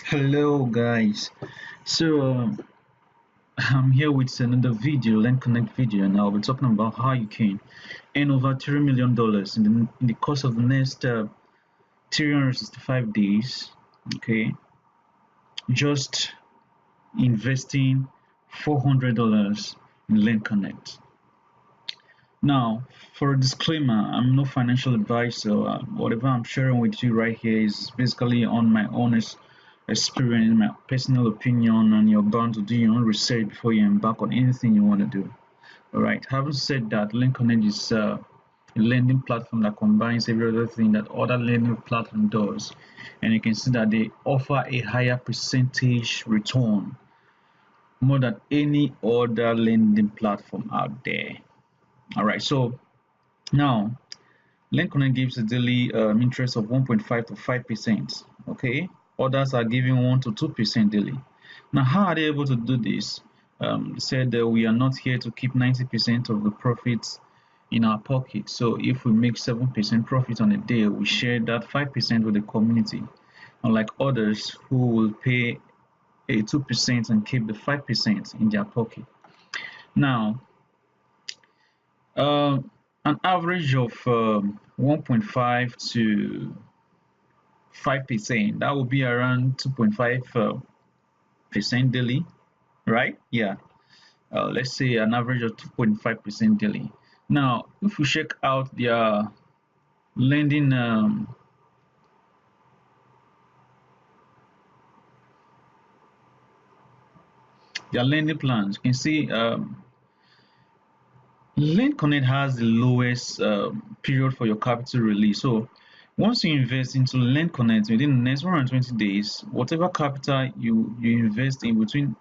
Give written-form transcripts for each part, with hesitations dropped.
Hello guys, so I'm here with another video, lendconnect video, and I'll be talking about how you can earn over $3 million in the course of the next 365 days. Okay, just investing $400 in lendconnect. Now, for a disclaimer, I'm no financial advisor. Whatever I'm sharing with you right here is basically on my honest experience, my personal opinion, and you're bound to do your own research before you embark on anything you want to do. All right. Having said that, lendconnect is a lending platform that combines every other thing that other lending platform does, and you can see that they offer a higher percentage return more than any other lending platform out there. All right. So now, lendconnect gives a daily interest of 1.5 to 5%. Okay, others are giving 1 to 2% daily. Now, how are they able to do this? They said that we are not here to keep 90% of the profits in our pocket. So if we make 7% profit on a day, we share that 5% with the community, unlike others who will pay a 2% and keep the 5% in their pocket. Now, an average of 1.5 to 5%, that would be around 2.5% daily, right? Yeah. Let's say an average of 2.5% daily. Now, if we check out their lending plans, you can see lendconnect has the lowest period for your capital release. So once you invest into lendconnect within the next 120 days, whatever capital you invest in between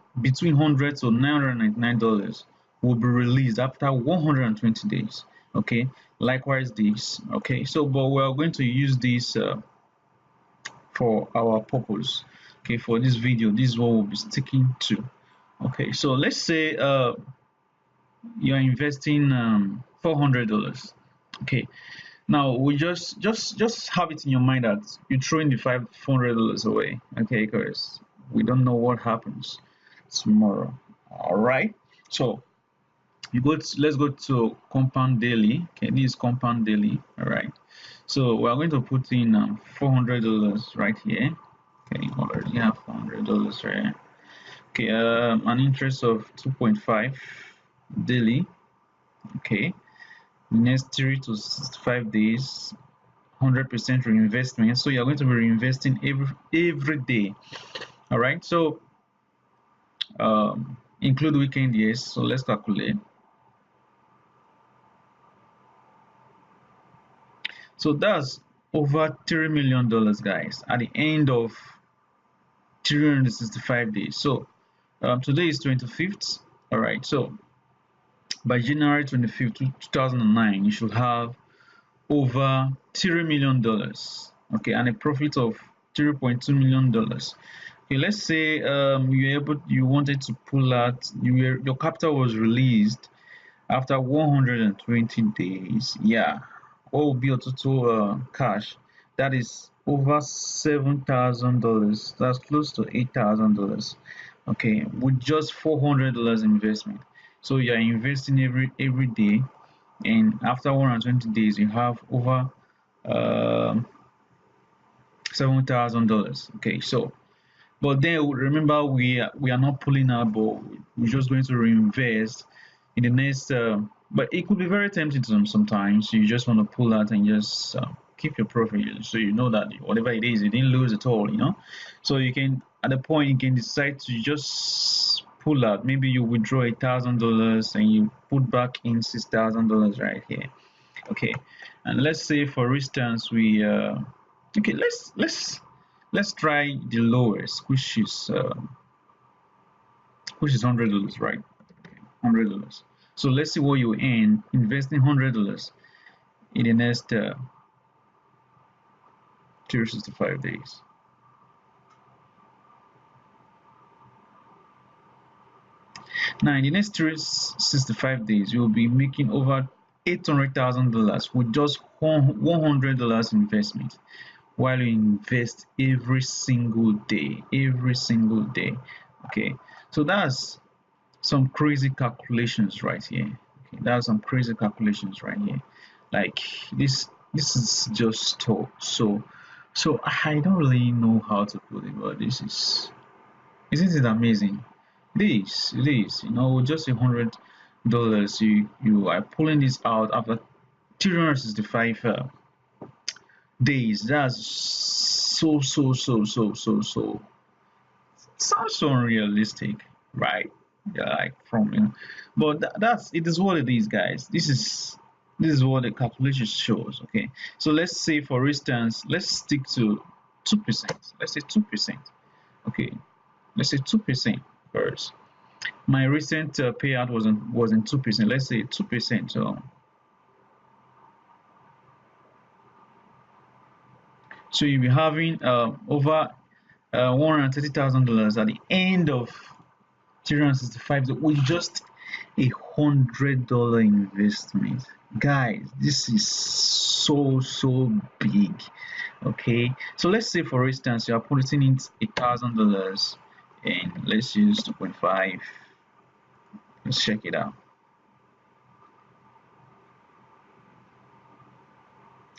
$100 to $999 will be released after 120 days. Okay, likewise this. Okay, so but we are going to use this for our purpose. Okay, for this video, this is what we'll be sticking to. Okay, so let's say you're investing $400. Okay, now we just have it in your mind that you're throwing the $500 away. Okay, because we don't know what happens tomorrow. All right, so let's go to compound daily. Okay, this is compound daily. All right, so we are going to put in $400 right here. Okay, already have $400 right. Okay, an interest of 2.5 daily. Okay, next 3 to 65 days, 100% reinvestment. So you're going to be reinvesting every day. All right, so include weekend years. So let's calculate. So that's over $3 million, guys, at the end of 365 days. So today is 25th. All right, so by January 25th, 2009, you should have over $3 million. Okay, and a profit of $3.2 million. Okay, let's say you wanted to pull out, your capital was released after 120 days. Yeah, what will be your total cash? That is over $7,000. That's close to $8,000. Okay, with just $400 investment. So you're investing every day, and after 120 days, you have over $7,000. Okay, so but then remember, we are not pulling out, but we're just going to reinvest in the next. But it could be very tempting sometimes. You just want to pull out and just keep your profit, so you know that whatever it is, you didn't lose at all. So you can, at the point, you can decide to just pull out. Maybe you withdraw $1,000 and you put back in $6,000 right here. Okay, and let's say, for instance, we okay, let's try the lowest, which is $100, right? Okay, $100. So let's see what you earn investing $100 in the next 365 days. Now, in the next 365 days, you'll be making over $800,000 with just $100 investment. while you invest every single day, okay. So that's some crazy calculations right here. Okay, that's some crazy calculations right here. Like this is just so I don't really know how to put it, but this is, isn't it amazing? This, just $100, you are pulling this out after 365 days. That's so sounds so unrealistic, right? Yeah, like from but that's it is what it is, guys. This is what the calculation shows. Okay, so let's say for instance, let's stick to 2%. Let's say 2%. Okay, let's say 2% first. My recent payout wasn't 2%. Let's say 2%. So you'll be having over $130,000 at the end of 365 with just $100 investment. Guys, this is so big. Okay, so let's say for instance you are putting in $1,000 and let's use 2.5. Let's check it out.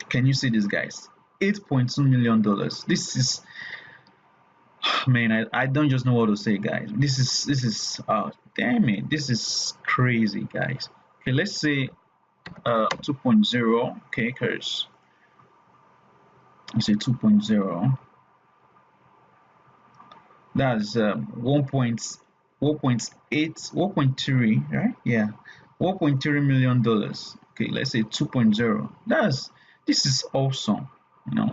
Can you see this, guys? $8.2 million. This is, man, I don't just know what to say, guys. This is oh damn it, this is crazy, guys. Okay, let's say 2.0. Okay, because let's say 2.0, that's 1.3, right? Yeah, $1.3 million. Okay, let's say 2.0. This is awesome.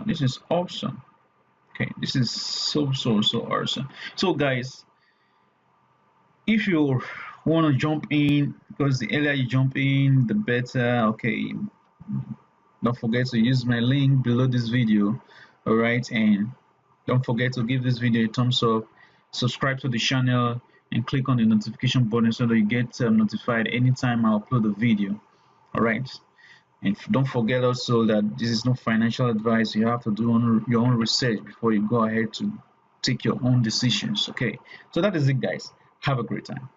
This is awesome. Okay, this is so awesome. So guys, if you want to jump in, because the earlier you jump in the better. Okay, don't forget to use my link below this video. All right, and don't forget to give this video a thumbs up, subscribe to the channel, and click on the notification button so that you get notified anytime I upload a video. All right, and don't forget also that this is not financial advice. You have to do your own research before you go ahead to take your own decisions. Okay, so that is it, guys. Have a great time.